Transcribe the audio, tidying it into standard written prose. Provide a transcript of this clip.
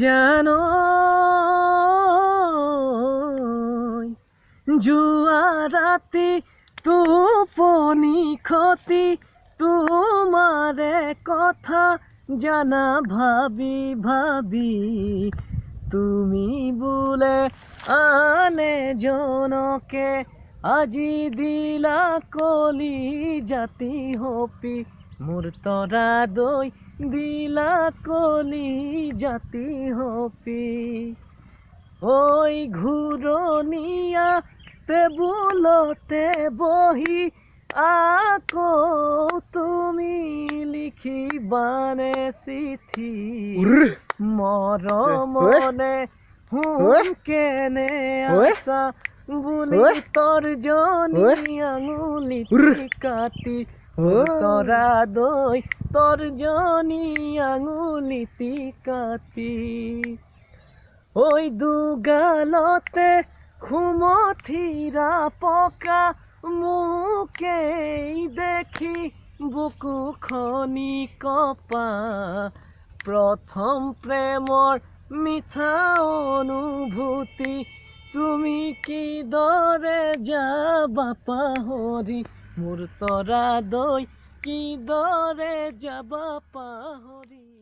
জানো জুয়া রাতি তুপনি ক্ষতি তোমারে কথা জানা ভাবি ভাবি তুমি বলে আনে জনকে আজি দিলা কলি জাতি হপি মোর তরা দই দিলা কলি জাতি হপি ওই ঘুরনিয়া টেবুলতে বহি আকৌ তুমি লিখিবানে চিঠি মৰমনে হুম কেনে আছা বুলি তৰ্জনী আঙুলি কাটি তৰা দৈ তৰ্জনী আঙুলি কাটি ওই দুগালতে খুমথিৰা পকা মুকেই দেখি বুকু খনি কপা প্ৰথম প্ৰেমৰ মিঠা অনুভূতি তুমি কি দৰে যাবা পাহৰি মোৰ তৰা দৈ কি দৰে যাবা পাহৰি।